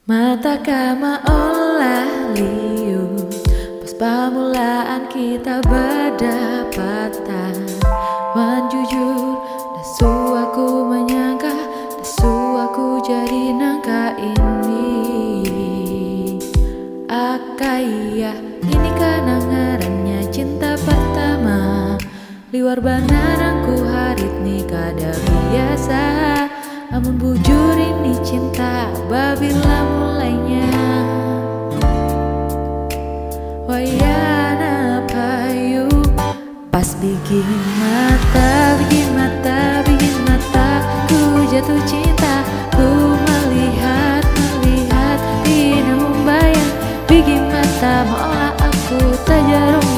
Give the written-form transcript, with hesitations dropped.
Mata kama olah liu, pas permulaan kita berdapatan. Menjujur, dasu aku menyangka, dasu aku jadi nangka ini. Akaya, ini karena ngarannya cinta pertama. Liwar banarangku harit ni kada biasa. Namun bujur ini cinta babila mulainya. Wayana payu pas bikin mata, bikin mata, bikin mata. Ku jatuh cinta, ku melihat, melihat tidak membayang. Bikin mata malah aku tak jarum